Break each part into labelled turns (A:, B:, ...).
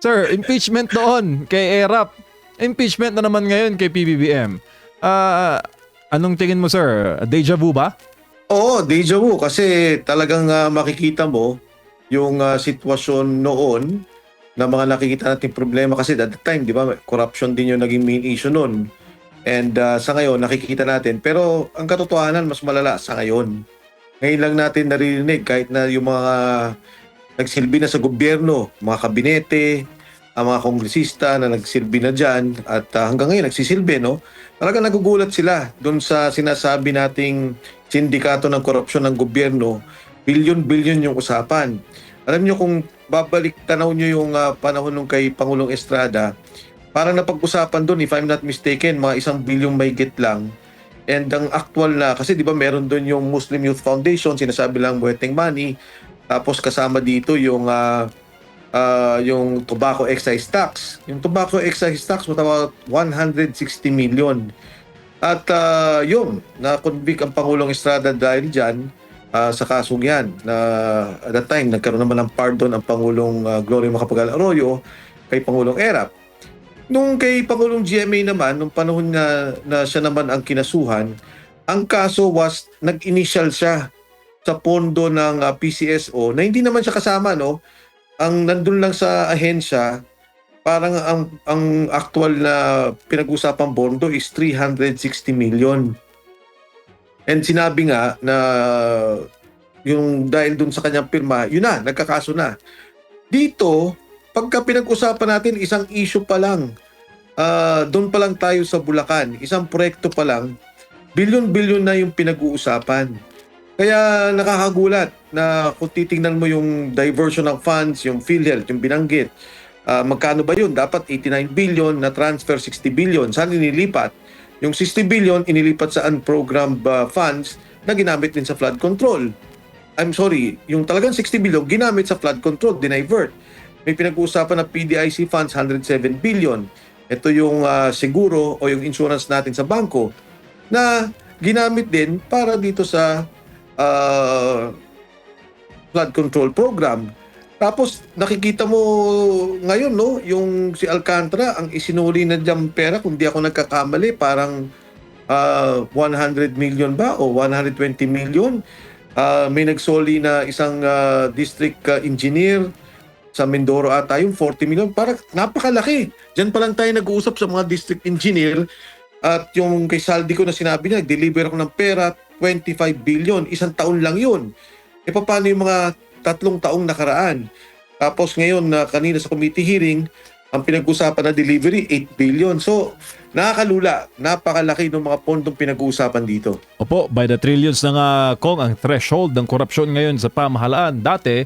A: Sir, impeachment noon kay ERAP. Impeachment na naman ngayon kay PBBM. Anong tingin mo, sir? Deja vu ba?
B: Oo, deja vu kasi talagang makikita mo yung sitwasyon noon na mga nakikita nating problema kasi at the time, di ba, corruption din yung naging main issue noon. And sa ngayon, nakikita natin. Pero ang katotohanan, mas malala sa ngayon. Ngayon lang natin naririnig kahit na yung mga nagsilbi na sa gobyerno, mga kabinete, ang mga kongresista na nagsilbi na dyan at hanggang ngayon nagsisilbi, no? Talagang nagugulat sila doon sa sinasabi nating sindikato ng korupsyon ng gobyerno, bilyon-bilyon yung usapan. Alam nyo kung babalik tanaw nyo yung panahon nung kay Pangulong Estrada, parang napag-usapan doon, if I'm not mistaken, mga 1 billion mahigit lang. And ang actual na, kasi di ba meron doon yung Muslim Youth Foundation, sinasabi lang Bueteng Money, tapos kasama dito yung tobacco excise tax. Yung tobacco excise tax was about 160 million. At yun, na-convict ang Pangulong Estrada dahil dyan sa kasong yan. Na, at that time, nagkaroon naman ng pardon ang Pangulong Gloria Macapagal Arroyo kay Pangulong ERAP. Nung kay Pangulong GMA naman, nung panahon na siya naman ang kinasuhan, ang kaso was, nag-initial siya sa pondo ng PCSO na hindi naman siya kasama, no? Ang nandun lang sa ahensya, parang ang actual na pinag-usapang pondo is 360 million. And sinabi nga na yung dahil dun sa kanyang pirma, yun na, nagkakaso na. Dito, pagka pinag-usapan natin, isang issue pa lang, doon pa lang tayo sa Bulacan, isang proyekto pa lang, bilyon-bilyon na yung pinag-uusapan. Kaya nakakagulat na kung titingnan mo yung diversion of funds, yung PhilHealth, yung binanggit, magkano ba yun? Dapat 89 billion na transfer 60 billion. Saan inilipat? Yung 60 billion inilipat sa unprogrammed funds na ginamit din sa flood control. I'm sorry, yung talagang 60 billion ginamit sa flood control, dinivert. May pinag-uusapan na PDIC funds, 107 billion. Ito yung seguro o yung insurance natin sa bangko na ginamit din para dito sa flood control program. Tapos nakikita mo ngayon, no, yung si Alcantara, ang isinuli na diyang pera, kung di ako nagkakamali, parang 100 million ba o 120 million. May nagsoli na isang district engineer sa Mindoro ata, yung 40 million. Parang napakalaki. Diyan pa lang tayo nag-uusap sa mga district engineer. At yung kay Saldi ko na sinabi niya, deliver ako ng pera, 25 billion. Isang taon lang yun. E paano yung mga 3 taong nakaraan? Tapos ngayon, kanina sa committee hearing, ang pinag-usapan na delivery, 8 billion. So, nakakalula. Napakalaki ng mga pondong pinag-uusapan dito.
A: Opo, by the trillions na nga, Kong, ang threshold ng korupsyon ngayon sa pamahalaan. Dati,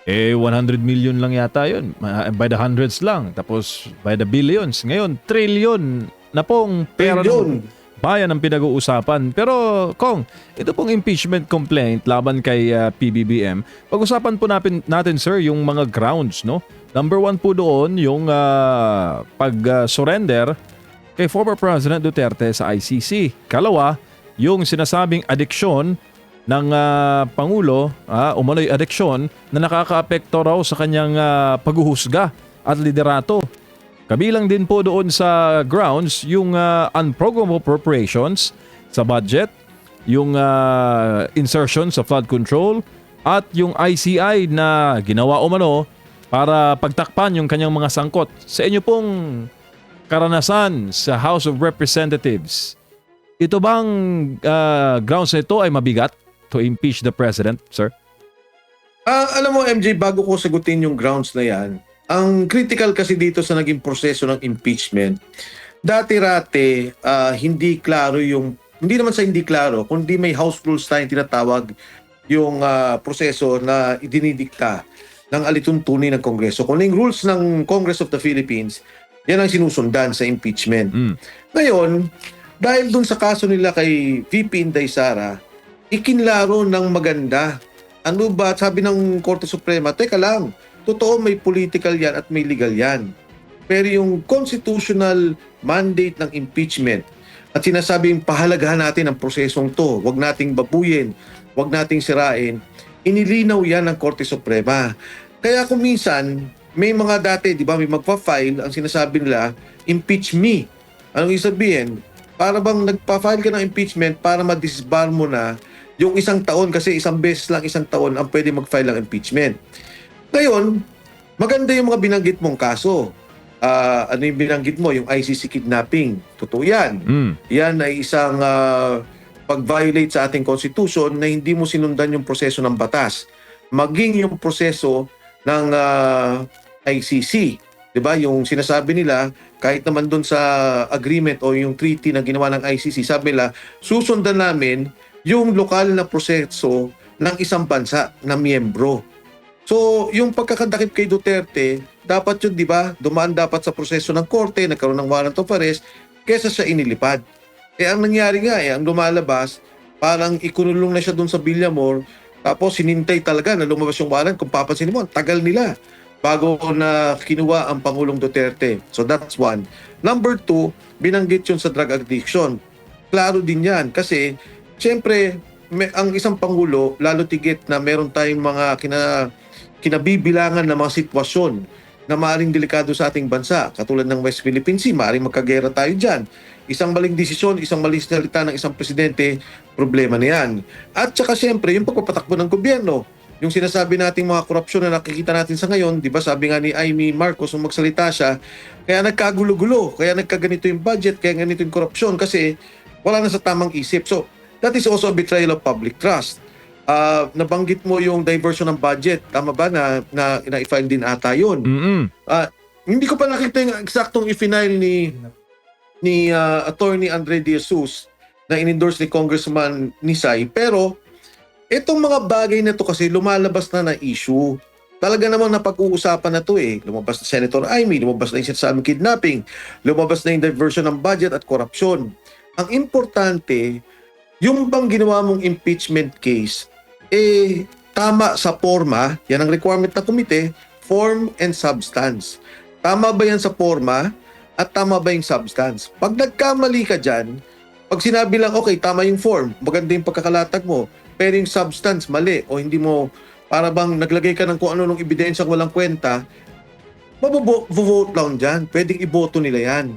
A: 100 million lang yata yun. By the hundreds lang. Tapos, by the billions. Ngayon, trillion na pong pera ng bayan ang pinag-uusapan. Pero, Kong, ito pong impeachment complaint laban kay PBBM. Pag-usapan po natin, sir, yung mga grounds, no? Number 1 po doon, yung pag-surrender kay former President Duterte sa ICC. Kalawa, yung sinasabing adiksyon ng Pangulo, umano'y adiksyon na nakakaapekto raw sa kanyang paghuhusga at liderato. Kabilang din po doon sa grounds yung unprogrammed appropriations sa budget, yung insertion sa flood control, at yung ICI na ginawa umano para pagtakpan yung kanyang mga sangkot. Sa inyo pong karanasan sa House of Representatives, ito bang grounds na ito ay mabigat to impeach the President, sir?
B: Alam mo, MJ, bago ko sagutin yung grounds na yan, ang critical kasi dito sa naging proseso ng impeachment, dati-rate, hindi klaro yung, hindi naman sa hindi klaro, kundi may house rules tayong tinatawag yung proseso na idinidikta ng alituntunin ng Kongreso. Kung yung rules ng Congress of the Philippines, yan ang sinusundan sa impeachment. Ngayon, dahil dun sa kaso nila kay VP Inday Sara, ikinlaro ng maganda. Ano ba? Sabi ng Korte Suprema, teka lang, totoo may political yan at may legal yan. Pero yung constitutional mandate ng impeachment at sinasabing pahalagahan natin ang prosesong to, wag nating babuyin, wag nating sirain, inilinaw yan ng Korte Suprema. Kaya kung minsan, may mga dati, di ba, may magpa-file, ang sinasabi nila, impeach me. Anong ibig sabihin? Para bang nagpa-file ka ng impeachment para ma-disbar mo na yung isang taon, kasi isang beses lang isang taon ang pwede mag-file ng impeachment. Ngayon, maganda yung mga binanggit mong kaso. Ano yung binanggit mo? Yung ICC kidnapping. Totoo yan. Yan ay isang pag-violate sa ating constitution na hindi mo sinundan yung proseso ng batas. Maging yung proseso ng ICC. Diba? Yung sinasabi nila, kahit naman dun sa agreement o yung treaty na ginawa ng ICC, sabi nila, susundan namin yung lokal na proseso ng isang bansa na miyembro. So, yung pagkakadakip kay Duterte, dapat yun, di ba, dumaan dapat sa proseso ng korte, nagkaroon ng warrant of arrest, kesa siya inilipad. Ang nangyari nga, ang lumalabas, parang ikunulong na siya dun sa Villamor, tapos hinintay talaga na lumabas yung warrant. Kung papansin mo, ang tagal nila bago na kinuha ang Pangulong Duterte. So that's one. Number two, binanggit yun sa drug addiction. Klaro din yan kasi siyempre ang isang Pangulo, lalo tigit na meron tayong mga kinabibilangan na mga sitwasyon na maaaring delikado sa ating bansa. Katulad ng West Philippine Sea, maaaring magkagera tayo dyan. Isang maling desisyon, isang maling salita ng isang presidente, problema na yan. At saka siyempre, yung pagpapatakbo ng gobyerno. Yung sinasabi nating mga korupsyon na nakikita natin sa ngayon, di ba sabi nga ni Amy Marcos nung magsalita siya, kaya nagkagulo-gulo, kaya nagkaganito yung budget, kaya ganito yung korupsyon kasi wala na sa tamang isip. So, that is also a betrayal of public trust. Nabanggit mo yung diversion ng budget. Tama ba na i-file din ata yun? Hindi ko pa nakita yung eksaktong i-file ni Attorney Andre De Jesus na in-endorse ni Congressman Nisay, pero itong mga bagay na to kasi lumalabas na issue. Talaga namang napag-uusapan na to eh. Lumabas na Senator Amy, lumabas na yung sinasabing kidnapping, lumabas na yung diversion ng budget at korupsyon. Ang importante, yung bang ginawa mong impeachment case, tama sa forma, yan ang requirement ng komite, form and substance. Tama ba yan sa forma at tama ba yung substance? Pag nagkamali ka dyan, pag sinabi lang, okay, tama yung form, maganda yung pagkakalatag mo, pero yung substance mali o hindi mo, para bang naglagay ka ng kung ano nung ebidensyang walang kwenta, mabuvote lang dyan. Pwedeng iboto nila yan.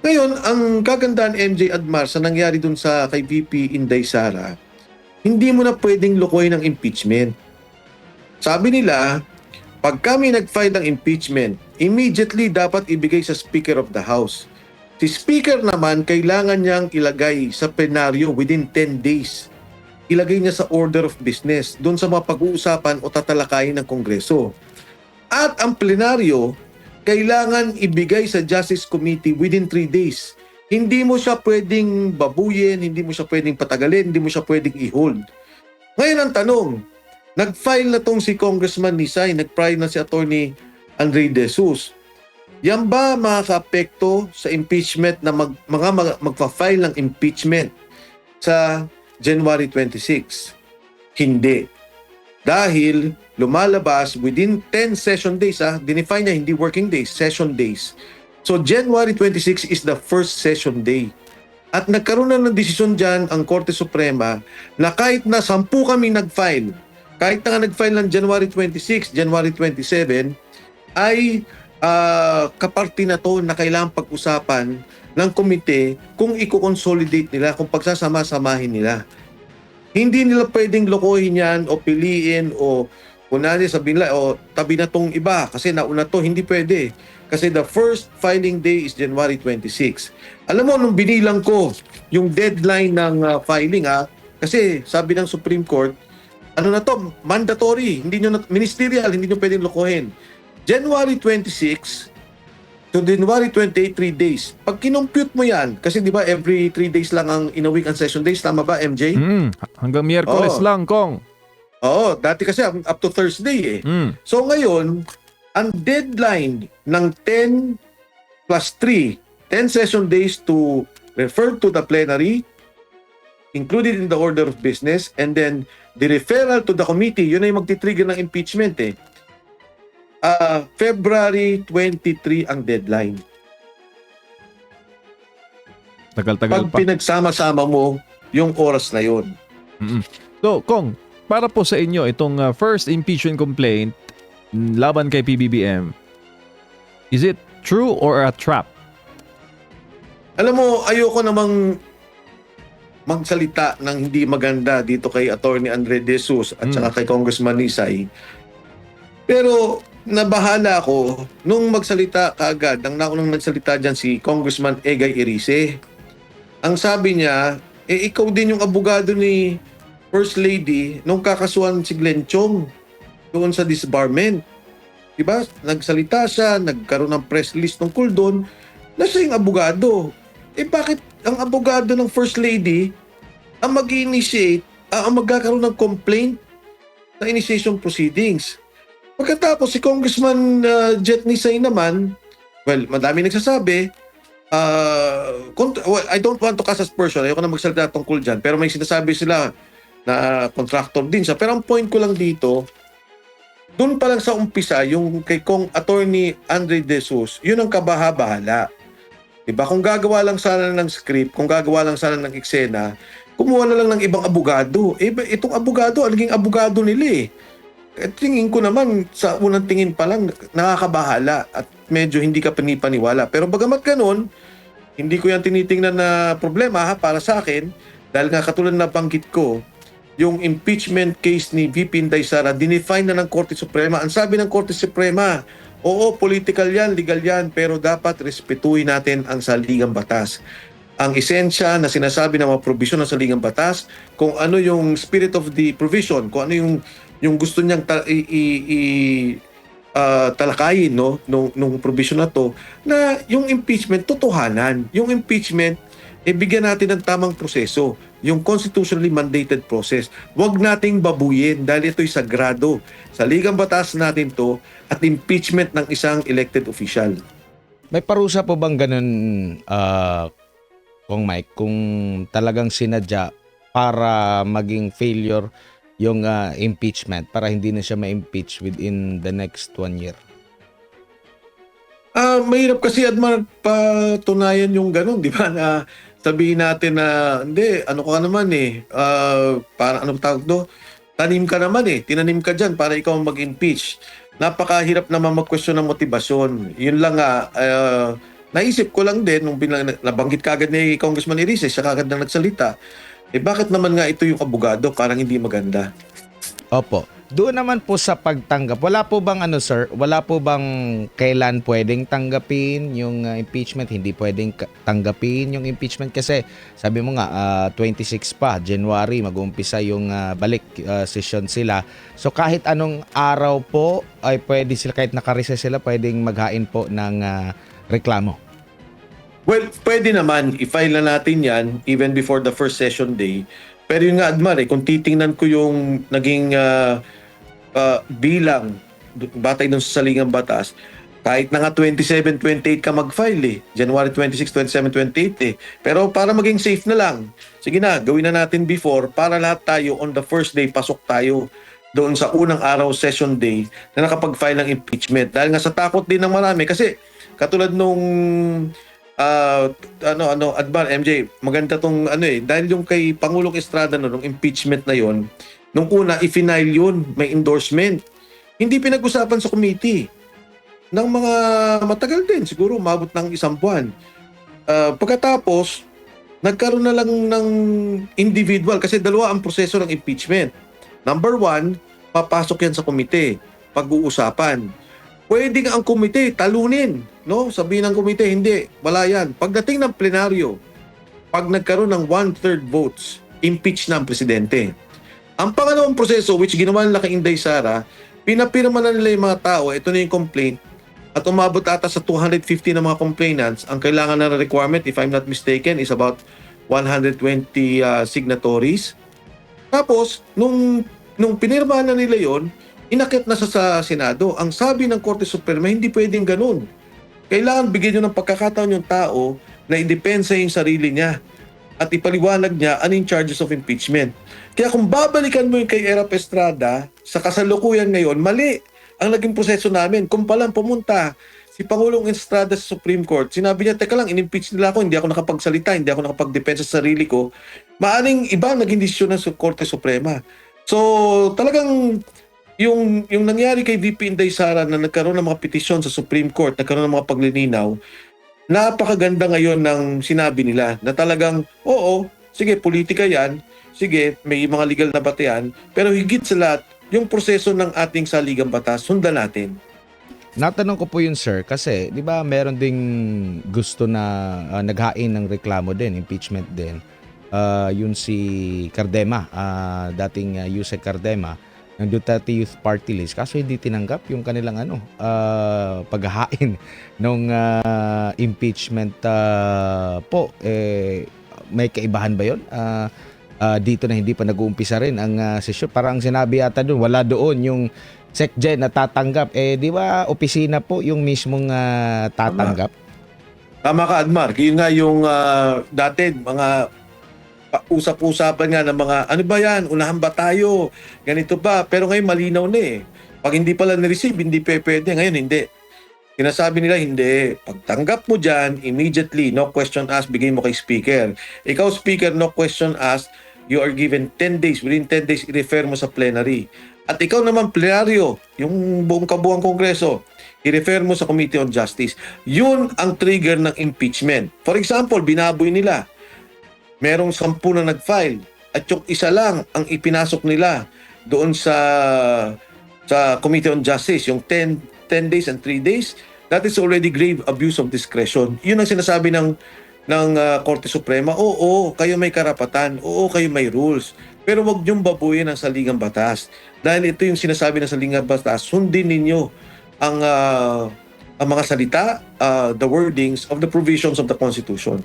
B: Ngayon, ang kagandahan MJ Admar sa nangyari dun sa kay VP Inday Sara, hindi mo na pwedeng lukoy ng impeachment. Sabi nila, pag kami nag-file ng impeachment, immediately dapat ibigay sa Speaker of the House. Si Speaker naman, kailangan niyang ilagay sa plenaryo within 10 days. Ilagay niya sa order of business, doon sa mga pag-uusapan o tatalakayin ng Kongreso. At ang plenaryo, kailangan ibigay sa Justice Committee within 3 days. Hindi mo siya pwedeng babuyin, hindi mo siya pwedeng patagalin, hindi mo siya pwedeng i-hold. Ngayon ang tanong, nag-file na tong si Congressman Nisay, nag-file na si Attorney Andre De Jesus. Yan ba makaka-apekto sa impeachment na magpa-file ng impeachment sa January 26? Hindi. Dahil lumalabas within 10 session days, dinefine niya hindi working days, session days. So January 26 is the first session day. At nagkaroon na ng desisyon dyan ang Korte Suprema na kahit na 10 kami nag-file, kahit na nga nag-file ng January 26, January 27, ay kaparti na to na kailangang pag-usapan ng komite kung i-consolidate nila, kung pagsasama-samahin nila. Hindi nila pwedeng lokohin yan o piliin o kunwari sabihin nila o tabi na tong iba kasi nauna to, hindi pwede. Kasi the first filing day is January 26. Alam mo, nung binilang ko yung deadline ng filing, kasi sabi ng Supreme Court, ano na to, mandatory, hindi nyo ministerial, hindi nyo pwedeng lokohin. January 26 to January 28, 3 days. Pag kinompute mo yan, kasi di ba every 3 days lang ang in a week ang session days, tama ba MJ?
A: Hanggang Miyerkules lang, Kong.
B: Oo, dati kasi up to Thursday So ngayon, ang deadline ng 10 plus 3, 10 session days to refer to the plenary, included in the order of business, and then the referral to the committee, yun ay magti-trigger ng impeachment February 23 ang deadline.
A: Tagal-tagal
B: Pag
A: pa.
B: pinagsama-sama mo yung oras na yun.
A: So, Kong, para po sa inyo, itong first impeachment complaint, laban kay PBBM. Is it true or a trap?
B: Alam mo, ayoko namang magsalita ng hindi maganda dito kay Attorney Andre De Jesus at saka kay Congressman Nisay. Pero nabahala ako nung magsalita kaagad, nang naunang nagsalita dyan si Congressman Egay Erice. Ang sabi niya, ikaw din yung abogado ni First Lady nung kakasuhan si Glenn Chong doon sa disbarment. Diba? Nagsalita siya, nagkaroon ng press release tungkol doon na siya yung abogado. Bakit ang abogado ng First Lady ang mag-initiate, ang magkakaroon ng complaint sa initiation proceedings? Pagkatapos si Congressman Jet Nisay naman, well, madami nagsasabi, I don't want to cast aspersion, ayoko na magsalita tungkol dyan, pero may sinasabi sila na contractor din siya. Pero ang point ko lang dito, doon pa lang sa umpisa, yung kay Kong Attorney Andre De Jesus, yun ang kabaha-bahala. Diba? Kung gagawa lang sana ng script, kung gagawa lang sana ng eksena, kumuha na lang ng ibang abogado. Itong abogado, naging abogado nila eh. Tingin ko naman, sa unang tingin pa lang, nakakabahala at medyo hindi ka panipaniwala. Pero bagamat ganun, hindi ko yan tinitingnan na problema para sa akin, dahil nga katulad na banggit ko, yung impeachment case ni VP Inday Sara, dinefine na ng Korte Suprema. Ang sabi ng Korte Suprema, oo, political yan, legal yan, pero dapat respetuhin natin ang saligang batas. Ang esensya na sinasabi ng mga provision ng saligang batas, kung ano yung spirit of the provision, kung ano yung gusto niyang talakayin nung provision na to, na yung impeachment, totohanan. Yung impeachment, bigyan natin ng tamang proseso, yung constitutionally mandated process. Huwag nating babuyin dahil ito'y sagrado. Sa ligang batas natin to at impeachment ng isang elected official.
C: May parusa po bang ganun, Kong Mike, kung talagang sinadya para maging failure yung impeachment, para hindi na siya ma-impeach within the next 1 year?
B: Mahirap kasi Admar patunayan yung ganun, di ba? Na sabihin natin na hindi, ano ka naman para anong tawag do? Tanim ka naman tinanim ka dyan para ikaw mag-impeach. Napakahirap naman mag-question ng motibasyon. Yun lang naisip ko lang din nung nabanggit kagad ni Congressman Erice, siya kagad na nagsalita. Bakit naman nga ito yung abogado? Parang hindi maganda.
C: Opo. Doon naman po sa pagtanggap, wala po bang sir, wala po bang kailan pwedeng tanggapin yung impeachment, hindi pwedeng tanggapin yung impeachment? Kasi sabi mo nga, 26 pa, January, mag-uumpisa yung balik session sila. So kahit anong araw po, ay pwede sila, kahit nakareses sila, pwedeng maghain po ng reklamo.
B: Well, pwede naman, i-file na natin yan even before the first session day. Pero yun nga, Admar, kung titingnan ko yung naging bilang batay dun sa saligang batas, kahit na nga 27, 28 ka mag-file January 26, 27, 28 Pero para maging safe na lang, sige na, gawin na natin before para lahat tayo on the first day, pasok tayo doon sa unang araw session day na nakapag-file ng impeachment. Dahil nga sa takot din ng marami, kasi katulad nung Advan, MJ, maganda tong dahil yung kay Pangulong Estrada nung impeachment na yon, nung una i-final yun, may endorsement. Hindi pinag-usapan sa committee ng mga matagal din, siguro umabot ng 1 buwan. Pagkatapos, nagkaroon na lang ng individual kasi dalawa ang proseso ng impeachment. Number 1, papasok yan sa komite, pag-uusapan. Pwede nga ang komite talunin, no? Sabihin ng komite, hindi, wala yan. Pagdating ng plenaryo, pag nagkaroon ng 1/3 votes, impeach na ang presidente. Ang pangalawang proseso, which ginawa nila kay Inday Sara, pinapirma na nila yung mga tao, ito na yung complaint, at umabot ata sa 250 na mga complainants. Ang kailangan na requirement, if I'm not mistaken, is about 120 signatories. Tapos, nung pinirma na nila yon, inakit na sa Senado. Ang sabi ng Korte Suprema, hindi pwedeng ganun. Kailangan bigyan nyo ng pagkakataon yung tao na idepensa yung sarili niya at ipaliwanag niya ano yung charges of impeachment. Kaya kung babalikan mo yung kay Erap Estrada sa kasalukuyan ngayon, mali ang naging proseso namin. Kung palang pumunta si Pangulong Estrada sa Supreme Court, sinabi niya, teka lang, in-impeach nila ako, hindi ako nakapagsalita, hindi ako nakapagdepensa sa sarili ko, maaring iba naging desisyon ng Korte Suprema. So talagang yung nangyari kay VP Inday Sara na nagkaroon ng mga petisyon sa Supreme Court, nagkaroon ng mga paglilinaw, napakaganda ngayon ng sinabi nila na talagang, oo, sige, politika yan, sige, may mga legal na batayan, pero higit sa lahat, yung proseso ng ating saligang batas, sundan natin.
C: Natanong ko po yun, sir, kasi 'di ba meron ding gusto na naghain ng reklamo din, impeachment din. Yun si Cardema, dating Yusek Cardema ng Duterte Youth Party List. Kaso hindi tinanggap yung kanilang paghahain ng impeachment po. May kaibahan ba yun? Dito na hindi pa nag-uumpisa rin ang sesyon. Parang sinabi yata doon, wala doon yung SecGen na tatanggap. Di ba opisina po yung mismong tatanggap?
B: Tama ka, Admar. Yun nga yung dati, mga usap-usapan nga ng mga, ano ba yan, unahan ba tayo, ganito ba, pero ngayon malinaw na eh. Pag hindi pala na-receive, hindi pwede. Ngayon hindi. Sinasabi nila, hindi. Pagtanggap mo dyan, immediately, no question asked, bigay mo kay speaker. Ikaw, speaker, no question asked, you are given 10 days. Within 10 days, i-refer mo sa plenary. At ikaw naman, plenaryo, yung buong kabuang kongreso, i-refer mo sa Committee on Justice. Yun ang trigger ng impeachment. For example, binaboy nila. Merong 10 na nag-file at yung isa lang ang ipinasok nila doon sa Committee on Justice, yung 10 days and 3 days, that is already grave abuse of discretion. Yun ang sinasabi ng Korte Suprema. Oo, kayo may karapatan. Oo, kayo may rules. Pero wag niyong babuyin ang saligang batas. Dahil ito yung sinasabi ng saligang batas, sundin ninyo ang mga salita, the wordings of the provisions of the Constitution.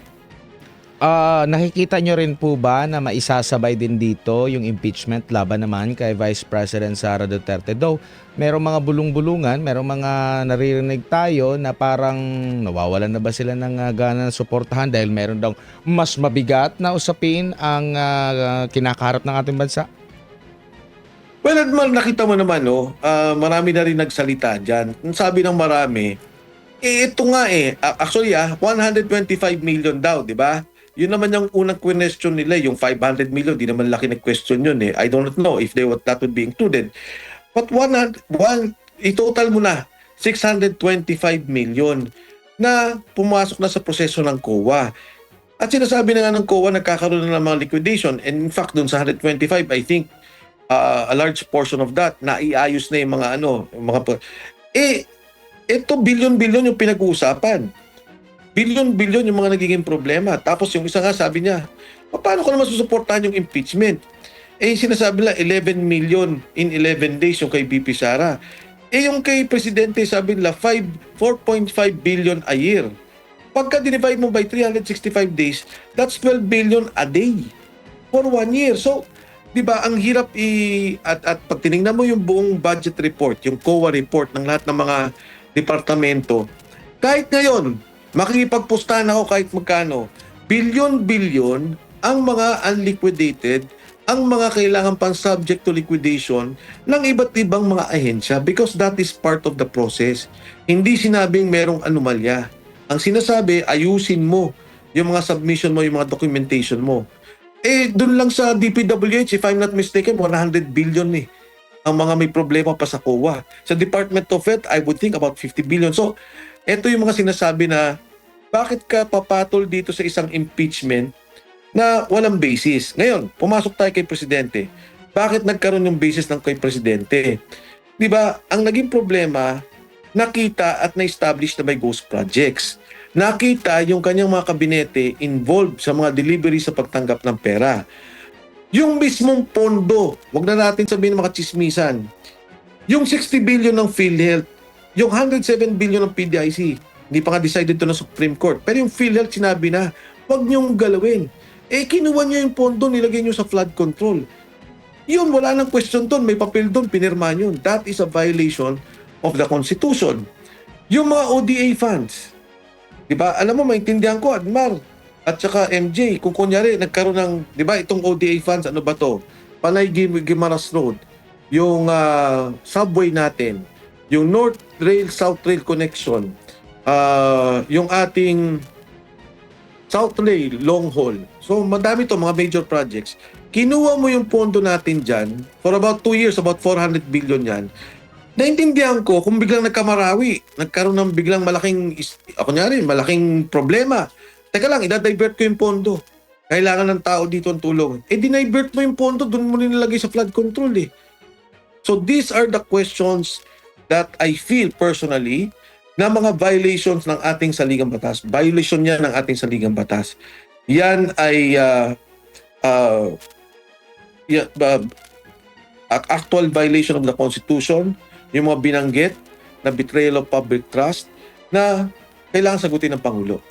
C: Nakikita nyo rin po ba na maisasabay din dito yung impeachment laban naman kay Vice President Sara Duterte? Though, merong mga bulong-bulungan, merong mga naririnig tayo na parang nawawalan na ba sila ng gana na suportahan dahil meron daw mas mabigat na usapin ang kinakaharap ng ating bansa?
B: Well, Adman, nakita mo naman, no? Marami na rin nagsalita dyan. Ang sabi ng marami, ito nga actually 125 million daw, di ba? Yun naman yung unang question nila, yung 500 million, di naman laki na question yun eh. I don't know if that would be included. But i-total mo na, 625 million na pumasok na sa proseso ng COA. At sinasabi na nga ng COA, nagkakaroon na ng mga liquidation. And in fact, dun sa 125, I think, a large portion of that, naiayos na yung mga ito billion-billion yung pinag-uusapan. Billion-billion yung mga nagiging problema. Tapos yung isa nga sabi niya, paano ko naman susuportahan yung impeachment? Sinasabi nila 11 million in 11 days yung kay BP Sara. Yung kay Presidente sabi nila 4.5 billion a year. Pagka divide mo by 365 days, that's 12 billion a day for 1 year. So, di ba, ang hirap at pag tinignan mo yung buong budget report, yung COA report ng lahat ng mga departamento, kahit ngayon, makikipagpustahan ako kahit magkano, billion-billion ang mga unliquidated, ang mga kailangan pang subject to liquidation ng iba't ibang mga ahensya because that is part of the process. Hindi sinabing merong anomalya. Ang sinasabi, ayusin mo yung mga submission mo, yung mga documentation mo. Dun lang sa DPWH, if I'm not mistaken, 100 billion ang mga may problema pa sa COA. Sa Department of Health, I would think about 50 billion. So, ito yung mga sinasabi na bakit ka papatol dito sa isang impeachment na walang basis. Ngayon, pumasok tayo kay Presidente. Bakit nagkaroon yung basis ng kay Presidente? Di ba, ang naging problema, nakita at na-establish na may ghost projects. Nakita yung kanyang mga kabinete involved sa mga delivery sa pagtanggap ng pera. Yung mismong pondo, wag na natin sabihin mga chismisan, yung 60 billion ng PhilHealth, yung 107 billion ng PDIC, hindi pa nga decided to ng Supreme Court. Pero yung PhilHealth sinabi na, wag niyong galawin. Kinuha niyo yung pondo, nilagay niyo sa flood control. Yun, wala nang question doon. May papel doon, pinirma yun. That is a violation of the Constitution. Yung mga ODA funds, di ba? Alam mo, maintindihan ko, Admar, at saka MJ, kung kunyari, nagkaroon ng, di ba, itong ODA funds, ano ba to? Panay Guimaras Road, yung subway natin, yung North Rail, South Rail connection, yung ating South Rail, long haul. So, madami to mga major projects. kinuha mo yung pondo natin dyan, for about 2 years, about 400 billion yan, naintindihan ko kung biglang nagkamarawi, nagkaroon ng biglang malaking problema. Teka lang, idadivert ko yung pondo. Kailangan ng tao dito ang tulong. Dinivert mo yung pondo, doon mo nilalagay sa flood control eh. So these are the questions that I feel personally na mga violations ng ating saligang batas. Violation yan ng ating saligang batas. Yan ay actual violation of the Constitution, yung mga binanggit na betrayal of public trust na kailangan sagutin ng Pangulo.